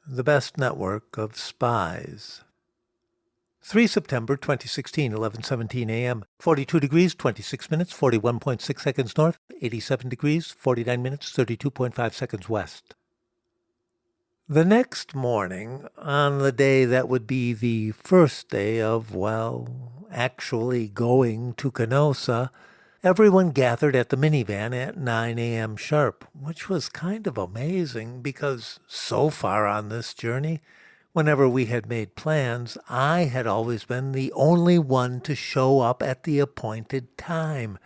the best network of spies. 3 September 2016, 11:17 a.m., 42 degrees, 26 minutes, 41.6 seconds north, 87 degrees, 49 minutes, 32.5 seconds west. The next morning, on the day that would be the first day of, actually going to Canossa, everyone gathered at the minivan at 9 a.m. sharp, which was kind of amazing because so far on this journey, whenever we had made plans, I had always been the only one to show up at the appointed time.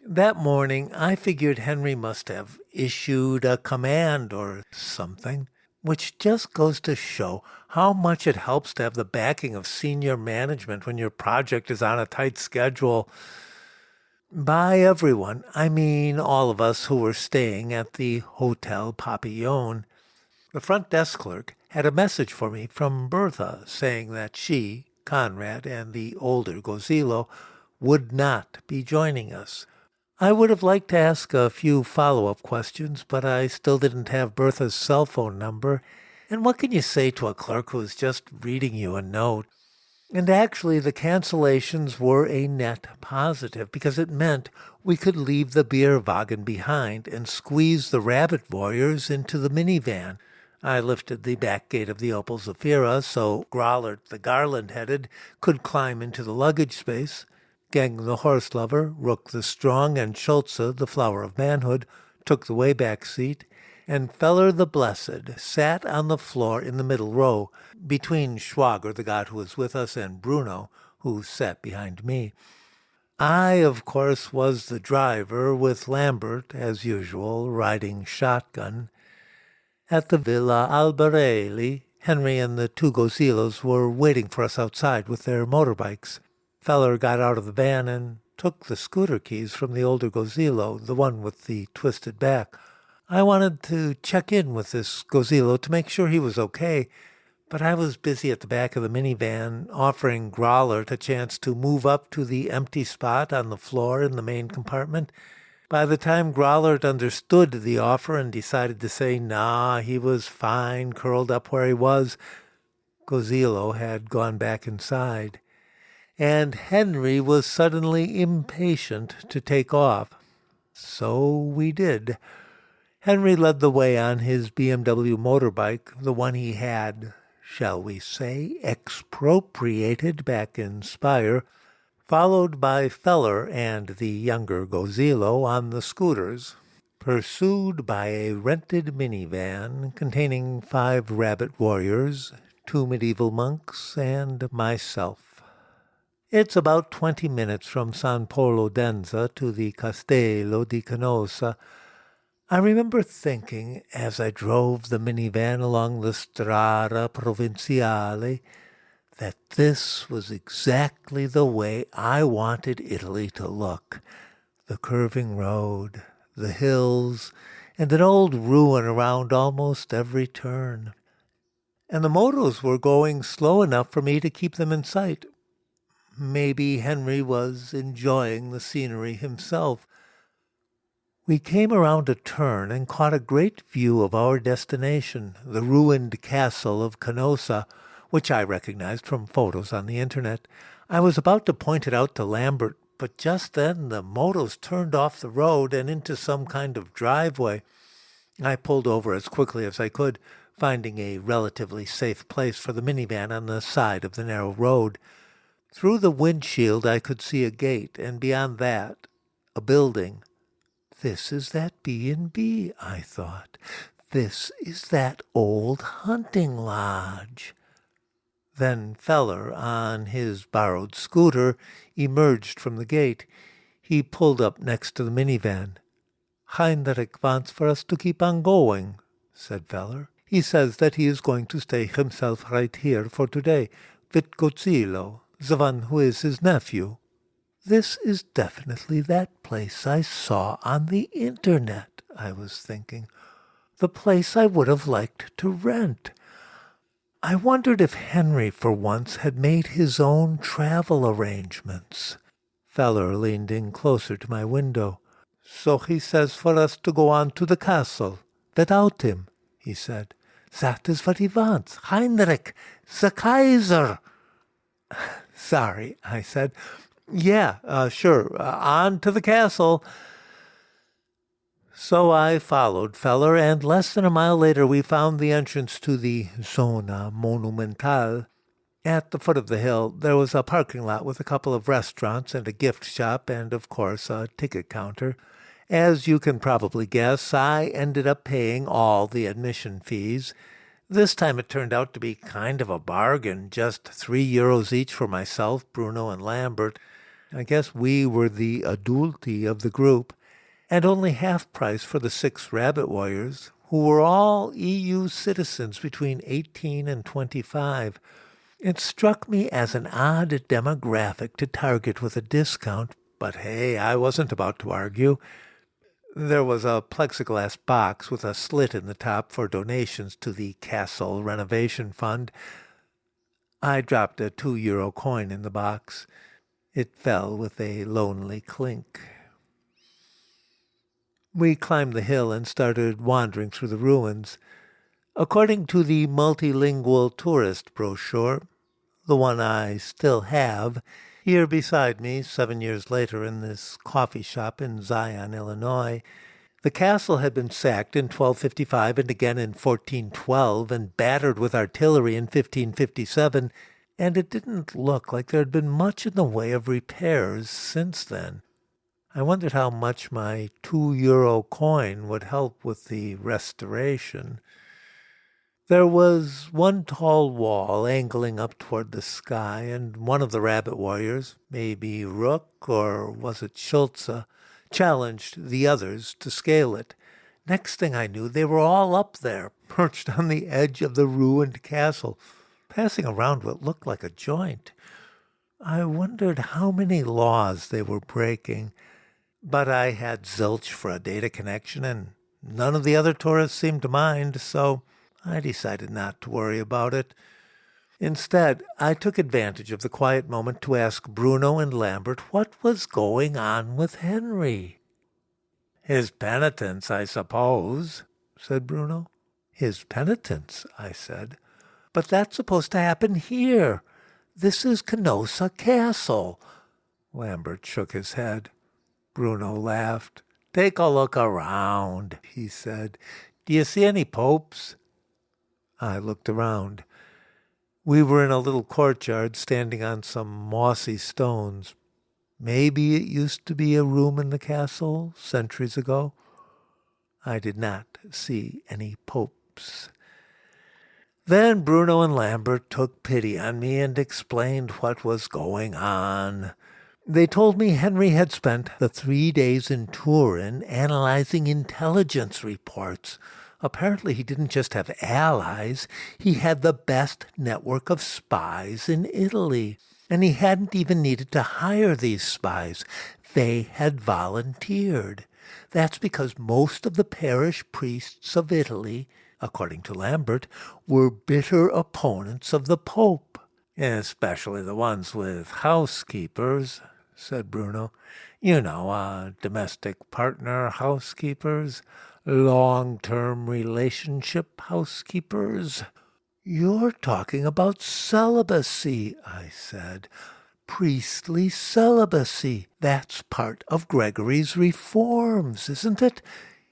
That morning, I figured Henry must have issued a command or something, which just goes to show how much it helps to have the backing of senior management when your project is on a tight schedule. By everyone, I mean all of us who were staying at the Hotel Papillon. The front desk clerk had a message for me from Bertha saying that she, Conrad, and the older Gozilo would not be joining us. I would have liked to ask a few follow-up questions, but I still didn't have Bertha's cell phone number, and what can you say to a clerk who is just reading you a note? And actually, the cancellations were a net positive because it meant we could leave the beer wagon behind and squeeze the rabbit warriors into the minivan. I lifted the back gate of the Opel Zafira so Growlert, the garland-headed, could climb into the luggage space. Gang the horse lover, Rook the strong, and Schulze, the flower of manhood, took the way-back seat, and Feller the blessed sat on the floor in the middle row, between Schwager, the god who was with us, and Bruno, who sat behind me. I, of course, was the driver, with Lambert, as usual, riding shotgun. At the Villa Albarelli, Henry and the two Gozilos were waiting for us outside with their motorbikes. Feller got out of the van and took the scooter keys from the older Gozilo, the one with the twisted back. I wanted to check in with this Gozilo to make sure he was okay, but I was busy at the back of the minivan offering Growlert a chance to move up to the empty spot on the floor in the main compartment. By the time Growlert understood the offer and decided to say nah, he was fine, curled up where he was, Gozilo had gone back inside. And Henry was suddenly impatient to take off. So we did. Henry led the way on his BMW motorbike, the one he had, shall we say, expropriated back in Spies, followed by Feller and the younger Gozilo on the scooters, pursued by a rented minivan containing 5 rabbit warriors, 2 medieval monks, and myself. It's about 20 minutes from San Polo d'Enza to the Castello di Canossa. I remember thinking, as I drove the minivan along the Strada Provinciale, that this was exactly the way I wanted Italy to look. The curving road, the hills, and an old ruin around almost every turn. And the motos were going slow enough for me to keep them in sight. Maybe Henry was enjoying the scenery himself. We came around a turn and caught a great view of our destination, the ruined castle of Canossa, which I recognized from photos on the internet. I was about to point it out to Lambert, but just then the motos turned off the road and into some kind of driveway. I pulled over as quickly as I could, finding a relatively safe place for the minivan on the side of the narrow road. Through the windshield I could see a gate, and beyond that, a building. This is that B&B, I thought. This is that old hunting lodge. Then Feller, on his borrowed scooter, emerged from the gate. He pulled up next to the minivan. "Heinrich wants for us to keep on going," said Feller. "He says that he is going to stay himself right here for today, with Gozilo, the one who is his nephew." This is definitely that place I saw on the internet, I was thinking. The place I would have liked to rent. I wondered if Henry, for once, had made his own travel arrangements. Feller leaned in closer to my window. "So he says for us to go on to the castle, without him," he said. That is what he wants. Heinrich, the Kaiser. Sorry, I said. Yeah, sure. On to the castle. So I followed Feller, and less than a mile later we found the entrance to the Zona Monumental. At the foot of the hill, there was a parking lot with a couple of restaurants and a gift shop and, of course, a ticket counter. As you can probably guess, I ended up paying all the admission fees. This time it turned out to be kind of a bargain, just €3 each for myself, Bruno, and Lambert. I guess we were the adulti of the group, and only half price for the 6 rabbit warriors, who were all EU citizens between 18 and 25. It struck me as an odd demographic to target with a discount, but hey, I wasn't about to argue. There was a plexiglass box with a slit in the top for donations to the Castle Renovation Fund. I dropped a €2 coin in the box. It fell with a lonely clink. We climbed the hill and started wandering through the ruins. According to the multilingual tourist brochure, the one I still have, here beside me 7 years later in this coffee shop in Zion, Illinois, the castle had been sacked in 1255 and again in 1412 and battered with artillery in 1557, and it didn't look like there had been much in the way of repairs since then. I wondered how much my €2 coin would help with the restoration. There was one tall wall angling up toward the sky, and one of the rabbit warriors, maybe Rook or was it Schulze, challenged the others to scale it. Next thing I knew, they were all up there, perched on the edge of the ruined castle, passing around what looked like a joint. I wondered how many laws they were breaking, but I had zilch for a data connection, and none of the other tourists seemed to mind, so I decided not to worry about it. Instead, I took advantage of the quiet moment to ask Bruno and Lambert what was going on with Henry. "His penitence, I suppose," said Bruno. "His penitence," I said. "But that's supposed to happen here. This is Canossa Castle." Lambert shook his head. Bruno laughed. "Take a look around," he said. "Do you see any popes?" I looked around. We were in a little courtyard standing on some mossy stones. Maybe it used to be a room in the castle centuries ago. I did not see any popes. Then Bruno and Lambert took pity on me and explained what was going on. They told me Henry had spent the 3 days in Turin analyzing intelligence reports. Apparently he didn't just have allies, he had the best network of spies in Italy. And he hadn't even needed to hire these spies. They had volunteered. That's because most of the parish priests of Italy, according to Lambert, were bitter opponents of the Pope. "Especially the ones with housekeepers," said Bruno. "You know, domestic partner housekeepers. Long-term relationship housekeepers." "You're talking about celibacy," I said. "Priestly celibacy. That's part of Gregory's reforms, isn't it?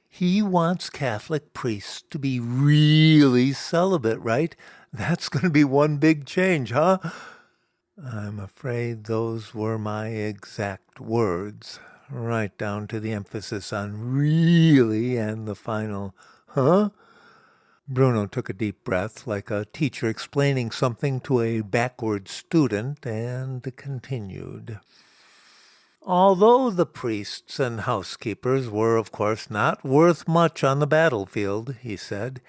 He wants Catholic priests to be really celibate, right? That's going to be one big change, huh?" I'm afraid those were my exact words, right down to the emphasis on really and the final, huh? Bruno took a deep breath, like a teacher explaining something to a backward student, and continued. "Although the priests and housekeepers were, of course, not worth much on the battlefield," he said,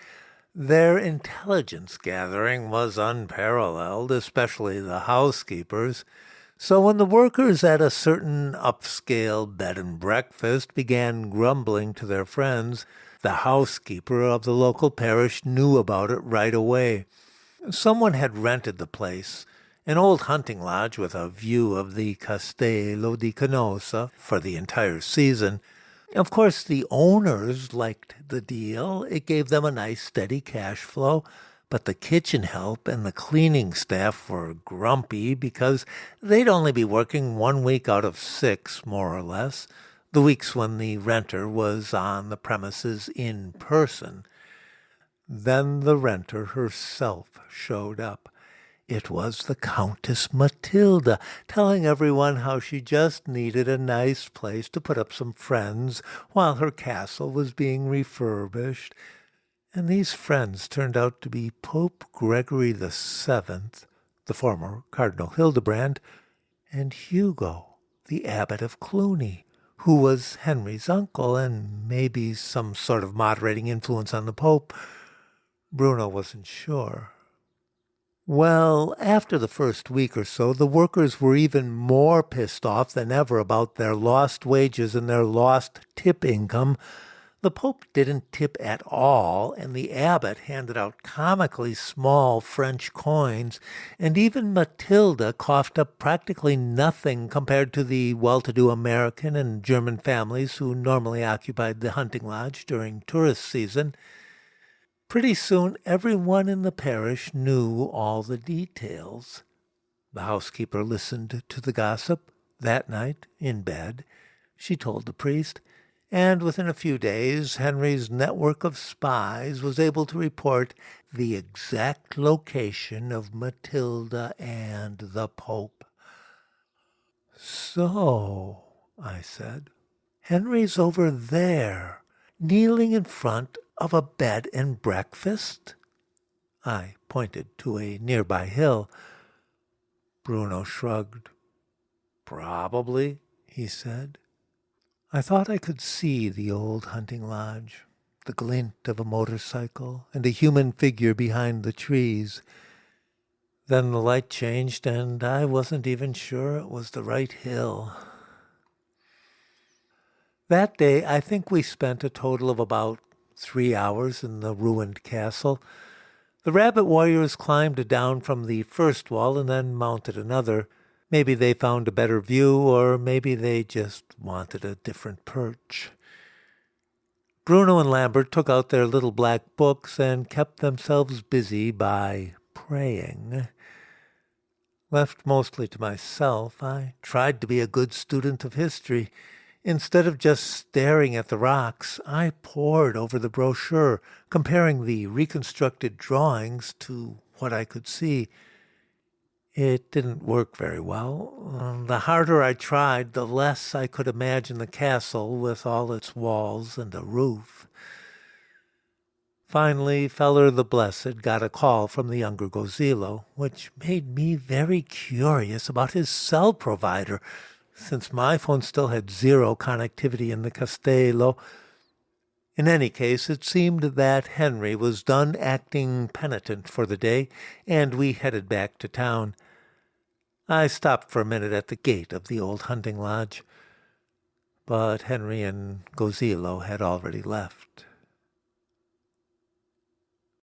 "their intelligence gathering was unparalleled, especially the housekeepers. So when the workers at a certain upscale bed and breakfast began grumbling to their friends, the housekeeper of the local parish knew about it right away. Someone had rented the place, an old hunting lodge with a view of the Castello di Canossa, for the entire season. Of course, the owners liked the deal. It gave them a nice, steady cash flow. But the kitchen help and the cleaning staff were grumpy because they'd only be working 1 week out of 6, more or less, the weeks when the renter was on the premises in person. Then the renter herself showed up. It was the Countess Matilda, telling everyone how she just needed a nice place to put up some friends while her castle was being refurbished. And these friends turned out to be Pope Gregory VII, the former Cardinal Hildebrand, and Hugo, the Abbot of Cluny, who was Henry's uncle and maybe some sort of moderating influence on the Pope. Bruno wasn't sure. Well, after the first week or so, the workers were even more pissed off than ever about their lost wages and their lost tip income. The Pope didn't tip at all, and the abbot handed out comically small French coins, and even Matilda coughed up practically nothing compared to the well-to-do American and German families who normally occupied the hunting lodge during tourist season. Pretty soon, everyone in the parish knew all the details. The housekeeper listened to the gossip. That night, in bed, she told the priest, and within a few days, Henry's network of spies was able to report the exact location of Matilda and the Pope. "So," I said, "Henry's over there, kneeling in front of a bed and breakfast?" I pointed to a nearby hill. Bruno shrugged. "Probably," he said. I thought I could see the old hunting lodge, the glint of a motorcycle, and a human figure behind the trees. Then the light changed, and I wasn't even sure it was the right hill. That day, I think we spent a total of about 3 hours in the ruined castle. The rabbit warriors climbed down from the first wall and then mounted another. Maybe they found a better view, or maybe they just wanted a different perch. Bruno and Lambert took out their little black books and kept themselves busy by praying. Left mostly to myself, I tried to be a good student of history. Instead of just staring at the rocks, I pored over the brochure, comparing the reconstructed drawings to what I could see. It didn't work very well. The harder I tried, the less I could imagine the castle with all its walls and a roof. Finally, Feller the Blessed got a call from the younger Gozilo, which made me very curious about his cell provider, since my phone still had zero connectivity in the Castello. In any case, it seemed that Henry was done acting penitent for the day, and we headed back to town. I stopped for a minute at the gate of the old hunting lodge, but Henry and Gozilo had already left.